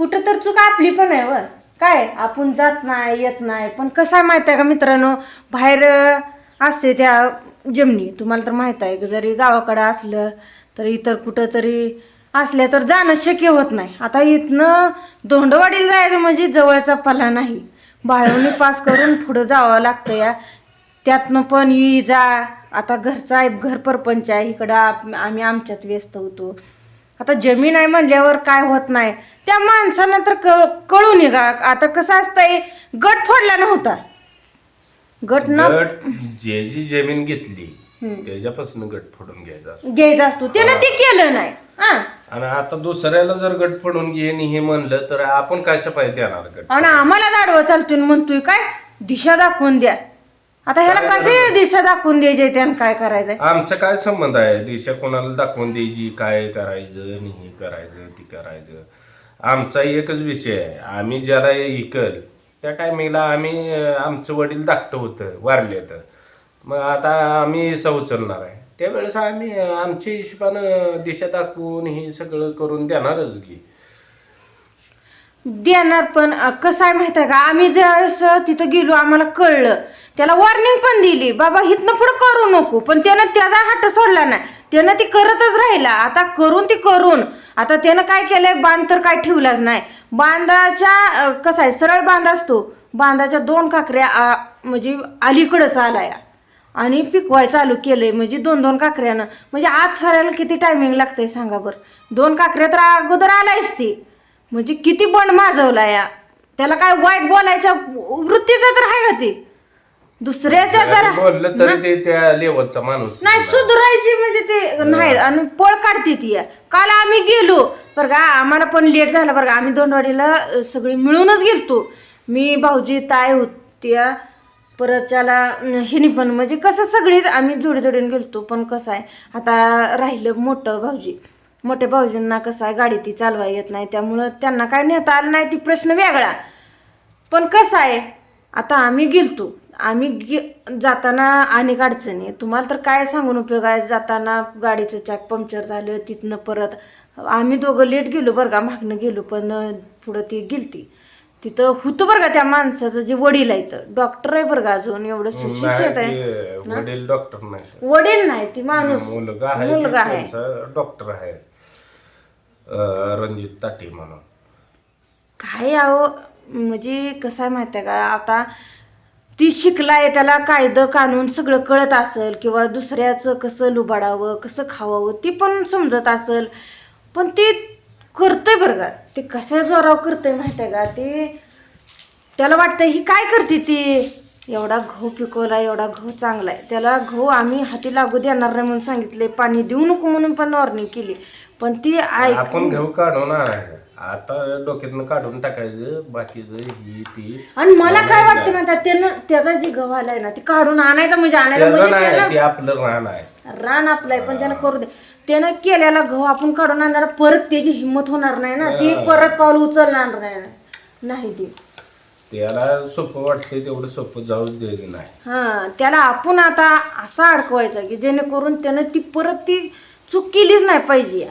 कुठं तर चूक आपली पण आहे व काय आपण जात नाही येत नाही पण कसं आहे माहिती आहे का मित्रांनो बाहेर असते त्या जमिनी तुम्हाला तर माहीत आहे जरी गावाकडं असलं तर इतर कुठं तरी असल्या तर जाणं शक्य होत नाही. आता इथनं धोंडवाडीला जायचं म्हणजे जवळचा पल्ला नाही. बाळवणी पास करून पुढं जावं लागतं या त्यातनं पण ही जा आता घरचा आहे घर परपंच आहे इकडं आम्ही आमच्यात व्यस्त होतो. आता जमीन आहे म्हणल्यावर काय होत नाही त्या माणसाला तर कळू निघा. आता कसं असतंय गट फोडला नव्हता गट जे जी जमीन घेतली त्याच्यापासून गट फोडून घ्यायचा असतो त्यानं ते केलं नाही. आणि आता दुसऱ्याला जर गट फोडून घेईन हे म्हणलं तर आपण कशा पाहिजे देणार गट आणि आम्हाला दाडवं चालतोय म्हणतोय काय दिशा दाखवून द्या. आता ह्याला कशी दिशा दाखवून द्यायची त्यानं काय करायचंय. आमचा काय संबंध आहे दिशा कोणाला दाखवून द्यायची काय करायचं आणि हे करायचं ती करायचं. आमचा एकच विषय आहे आम्ही ज्याला ऐकल त्या टायमिंगला आम्ही आमचं वडील धाकटं होतं वारले तर मग आता आम्ही उचलणार आहे त्यावेळेस आम्ही आमच्या हिशोबानं दिशा दाखवून हे सगळं करून देणारच की देणार. पण कसं आहे माहित आहे का आम्ही ज्यावेळेस तिथं गेलो आम्हाला कळलं त्याला वॉर्निंग पण दिली बाबा इथनं पुढं करू नको पण त्यानं त्याचा हट्ट सोडला नाही त्यानं ती करतच राहिला. आता करून ती करून आता त्यानं काय केलंय बांध तर काय ठेवलाच नाही. बांधाच्या कसं आहे सरळ बांध असतो बांधाच्या 2 काकऱ्या म्हणजे अलीकडंच आलाय आणि पिकवाय चालू केलंय म्हणजे 2-2 काकऱ्यानं म्हणजे आज सरायला किती टायमिंग लागतंय सांगा बरं. 2 काकऱ्या तर अगोदर आलायच ती म्हणजे किती बंड माजवला या त्याला काय वाईट बोलायच्या वृत्तीचं तर आहे का ती दुसऱ्याच्या जरा बोललं तरी ते त्या लेवलचा माणूस नाही सुधारायची म्हणजे ते नाही आणि पळ काढते ती. काल आम्ही गेलो बरं का आम्हाला पण लेट झाला बरं का आम्ही दोंडवाडीला सगळी मिळूनच गेलतो. मी भाऊजी ताई होत्या परत त्याला हिनी पण म्हणजे कसं सगळीच आम्ही जोडीने गेलतो. पण कसं आहे आता राहिलं मोठ्या भाऊजींना कसं आहे गाडी ती चालवा येत नाही त्यामुळं त्यांना काय नेता आलं नाही ती प्रश्न वेगळा. पण कसं आहे आता आम्ही गेलतो जाताना अनेक अडचणी तुम्हाला तर काय सांगून उपयोग आहे. जाताना गाडीचं चाक पंक्चर झालं तिथनं परत आम्ही दोघं लेट गेलो बरं का मागणं गेलो पण पुढं ती गेलती तिथं होतं बरं का त्या माणसाचं जे वडील आहे तर डॉक्टर आहे बरं का अजून एवढं सुशिक्षित आहे. वडील डॉक्टर नाही वडील नाही ती माणूस मुलगा आहे डॉक्टर आहे रणजित ताटे म्हणून. काय आहो म्हणजे कसं आहे माहिती आहे का आता ती शिकलाय त्याला कायदा कानून सगळं कळत असेल किंवा दुसऱ्याचं कसं लुबाडावं कसं खावावं ती पण समजत असेल पण ते करतंय बरं का ते कशा जोराव करतंय माहिती आहे का ते त्याला वाटतं ही काय करते ती एवढा गहू पिकवला एवढा गहू चांगला आहे त्याला गहू आम्ही हाती लागू देणार नाही म्हणून सांगितले पाणी देऊ नको म्हणून पण वॉर्निंग केली पण ती आपण गहू काढून आणायचं आता डोक्यातनं काढून टाकायचं बाकीचं ही ती. आणि मला काय वाटतं म्हणतात त्यानं त्याचा जी गहू आलाय ना ती काढून आणायचा म्हणजे ते आपलं रान आहे रान आपलंय पण त्यानं करू दे त्यानं केलेला गहू आपण काढून आणणार परत त्याची हिंमत होणार नाही ना ती परत पाऊल उचलणार नाही ती त्याला सोपं वाटतंय तेवढं सोपं जाऊच द्यायचं नाही. त्याला आपण आता असा अडकवायचा की जेणेकरून त्यानं ती परत ती चूक केलीच नाही पाहिजे.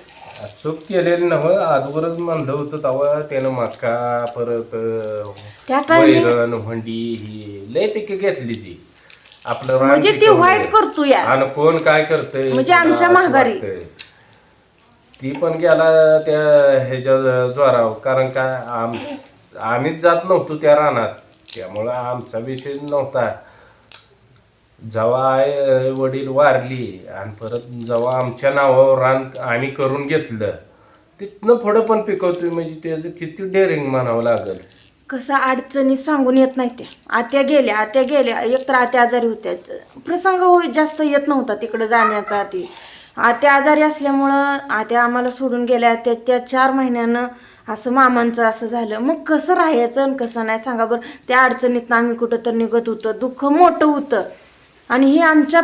चूक केलेली नव्ह अगोदरच म्हणलं होतं तेव्हा त्यानं मका परत वैरण हंडी ही लय पिके घेतली ती आपलं रान म्हणजे ती वाईट करतो या आणि कोण काय करतंय म्हणजे आमच्या महागारी ती पण गेला त्या ह्याच्या जोरावर कारण का आम्हीच जात नव्हतो त्या रानात त्यामुळं आमचा विषय नव्हता. जेव्हा आई वडील वारली आणि परत जेव्हा आमच्या नावावर रान आम्ही करून घेतलं तिथनं पुढं पण पिकवतोय म्हणजे त्याचं किती डेअरिंग म्हणावं लागेल. कसं अडचणी सांगून येत नाही त्या आत्या गेल्या एकतर आत्या आजारी होत्या प्रसंग जास्त येत नव्हता तिकडं जाण्याचा. ती आत्या आजारी असल्यामुळं आत्या आम्हाला सोडून गेल्या त्या 4 महिन्यानं असं मामांचं असं झालं मग कसं राहायचं आणि कसं नाही सांगा बरं. त्या अडचणीतनं आम्ही कुठं तर निघत होतं दुःख मोठं होतं आणि हे आमच्या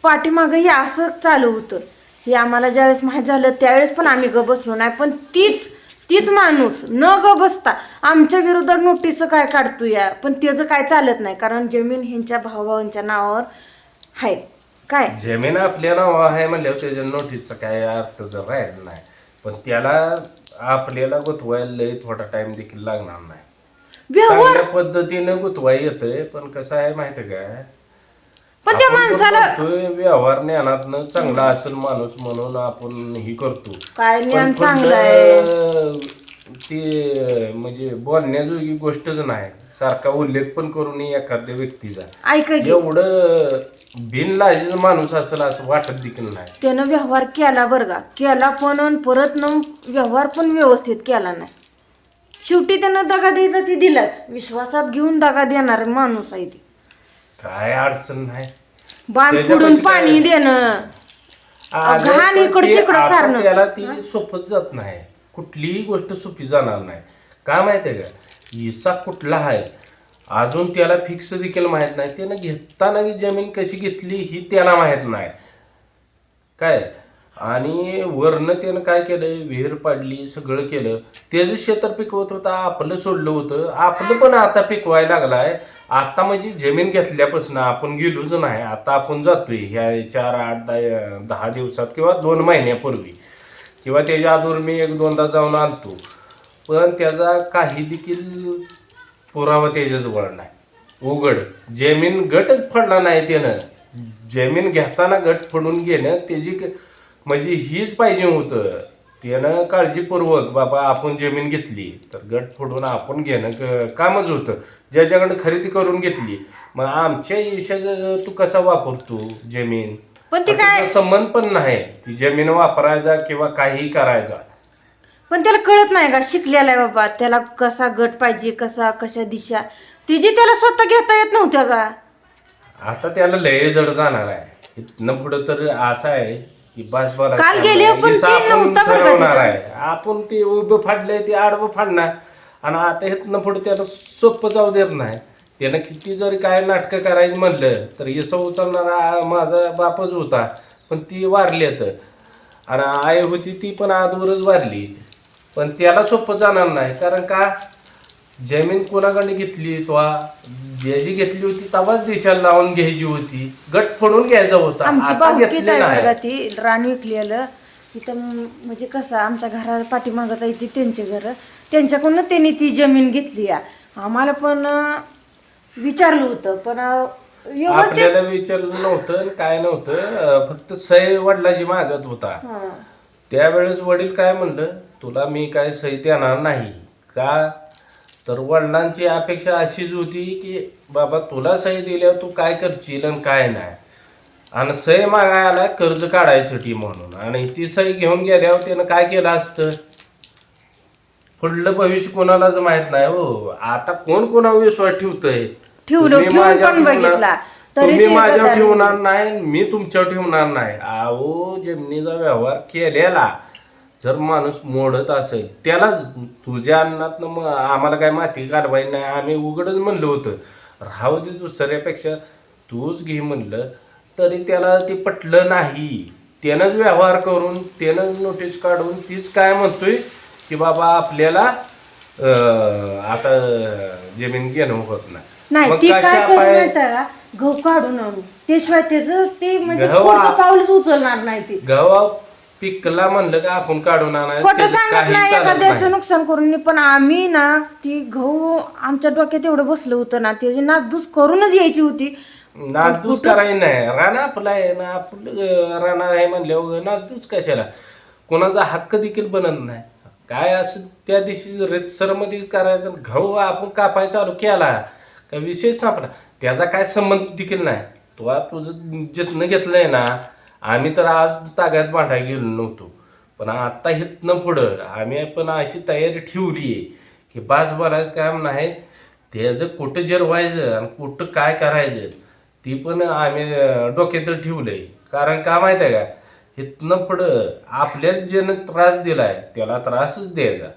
पाठीमागं हे असं चालू होतं. हे आम्हाला ज्यावेळेस माहीत झालं त्यावेळेस पण आम्ही ग बसलो नाही पण तीच माणूस न ग बसता आमच्या विरोधात नोटीसचं काय काढतो या पण त्याचं काय चालत नाही कारण जमीन ह्यांच्या भावाभावांच्या नावावर आहे. काय जमीन आपल्या नावावर आहे म्हणल्यावर त्याच्या नोटीसचा काय अर्थ जर राहिला नाही पण त्याला आपल्याला गुतवायला लय थोडा टाइम देखील लागणार नाही. व्यवहार चांगल्या पद्धतीनं गुतवाय येतंय, पण कसं आहे माहिती काय, पण त्या आपण पण माणसाला करतोय व्यवहार ज्ञानातनं चांगला असेल माणूस म्हणून आपण ही करतो. काय ज्ञान पण चांगलं आहे. ते म्हणजे बोलण्याजोगी गोष्टच नाही. सारखा उल्लेख पण करून एखाद्या व्यक्तीचा ऐका की एवढं बिनलाजीचा माणूस असेल असं वाटत देखील नाही. त्यानं व्यवहार केला बरं का, केला पण आणि परत न व्यवहार पण व्यवस्थित केला नाही. शेवटी त्यानं दगा द्यायचा ती दिलाच, विश्वासात घेऊन दगा देणार माणूस आहे ती. काय अडचण नाही. बाण त्याच्यापाशी फोडून काय- पाणी देणं, आले घाण पण इकडं ते तिकडं आता सारणं. त्याला ती सोपच जात नाही. कुठलीही गोष्ट सोपी जाणार नाही. का माहितीये का, हिस्सा कुठला आहे अजून त्याला फिक्स देखील माहित नाही. त्यानं घेताना की जमीन कशी घेतली ही त्याला माहित नाही काय. आणि वरनं त्यानं काय केलं, विहीर पाडली, सगळं केलं. त्याचं शेतात पिकवत होतं, आपलं सोडलं होतं. आपलं पण आता पिकवायला लागलाय. आता म्हणजे जमीन घेतल्यापासून आपण गेलोच नाही. आता आपण जातोय ह्या 4, 8, 10 दिवसात किंवा 2 महिन्यापूर्वी किंवा त्याच्या अगोदर मी 1-2दा जाऊन आणतो. पण त्याचा काही देखील पुरावा त्याच्याजवळ नाही. उघड जमीन गटच फोडला नाही त्यानं. जमीन घेताना गट फोडून घेणं त्याची म्हणजे हीच पाहिजे होतं. त्यानं काळजीपूर्वक बाबा आपण जमीन घेतली तर गट फोडून आपण घेणं कामच होतं. ज्याच्याकडनं खरेदी करून घेतली, मग आमच्या ईशाचं तू कसा वापरतो जमीन, पण ती काय तुझा संबंध पण नाही ती जमीन वापरायचा किंवा काही करायचा. पण त्याला कळत नाही का, शिकलेला आहे बाबा, त्याला कसा गट पाहिजे, कशा दिशा तिची त्याला स्वतः घेता येत नव्हत्या का. आता त्याला लय जड जाणार आहे. इथनं पुढं तर असं आहे की बस बरं काल गेले पण ते आपण नव्हता बरं का ठरवणार तिथं. आहे. आपण ते उभं फाडलंय ते आडवं फाडणार. आणि आता इथनं पुढं त्याला सोपं जाऊ देत नाही. त्यानं किती जरी काय नाटकं करायचं म्हणलं तर यसं उचलणारा माझा बापच होता, पण ती वारली तर. आणि आई होती ती पण आजवरच वारली. पण त्याला सोपं जाणार नाही. कारण का, जमीन कोणाकडे घेतली, तो ज्याची घेतली होती तवाच दिशाला लावून घ्यायची होती. गट फोडून घ्यायचा होता. आमची आता भाऊकीच घेतली आहे बरं का नाही. ती रान विकलेलं तिथं. म्हणजे कसं आमच्या घरा पाठीमागत आहे ती त्यांचे घर, त्यांच्याकडून त्यांनी ती जमीन घेतली आहे. आम्हाला पण विचारलं होतं पण व्यवस्थित आपल्याला विचारलं नव्हतं आणि काय नव्हतं. फक्त सही वडिलाची मागत होता. हां. त्यावेळेस वडील काय म्हणलं, तुला मी काय सही देणार नाही. का तर वडिलांची अपेक्षा अशीच होती की बाबा तुला सही दिल्यावर तू काय करशील आणि काय नाही. आणि सही मागायला कर्ज काढायसाठी म्हणून. आणि ती सही घेऊन गेल्यावर त्यानं काय केलं असतं, पुढलं भविष्य कोणालाच माहित नाही हो. आता कोण कोणावर विश्वास ठेवतंय. ठेवलं, तुम्ही ठेवून माझ्यावर पण ठेवणार- बघितला. तरी तुम्ही ते माझ्यावर बदललं. ठेवणार नाही, मी तुमच्यावर ठेवणार नाही. अहो जमिनीचा व्यवहार केलेला जर माणूस मोडत असेल त्यालाच, तुझ्या अन्नातनं मग आम्हाला काय माती काढवायची नाही. आम्ही उघडच म्हणलं होतं राहू दे दुसऱ्यापेक्षा तूच घे म्हणलं, तरी त्याला ते पटलं नाही. त्यानंच व्यवहार करून त्यानं नोटीस काढून तीच काय म्हणतोय की बाबा आपल्याला आता जमीन घेणं होत नाही. नाही मग ती कशा काय करू पाय- माहिती का, गहू काढून आणू त्याशिवाय त्याचं ते म्हणजे गहू पुढचं पाऊलच उचलणार नाही ती. गव्हा पिकला म्हणलं का आपण काढून आणायचं, खोटं त्याचं सांगत काही नाही, चालत एखाद्याचं नाही. नुकसान करून नाही. पण आम्ही ना ती गहू आमच्या डोक्यात एवढं बसलं होतं ना, त्याची नासधूस करूनच यायची होती. नासधूस करायची नाही. राणा आपला आहे ना, आपलं राणा आहे म्हणल्यावर नासधूस कशाला. कोणाचा हक्क देखील बनत नाही. काय असं त्या दिवशी रेतसरमध्ये करायचं, गहू आपण कापाय चालू केला का विषय संपला. त्याचा काय संबंध देखील नाही. तो तुझं जिथनं घेतलंय ना, आम्ही तर आज ताग्यात भांडायला गेलो नव्हतो. पण आता इथनं पुढं आम्ही पण अशी तयारी ठेवली आहे की बास भरायचं काम नाही. त्याचं कुठं जिरवायचं आणि कुठं काय करायचं ती पण आम्ही डोक्यात ठेवलंय. कारण का माहिती आहे का, इथनं पुढं आपल्याला ज्यानं त्रास दिलाय त्याला त्रासच द्यायचा.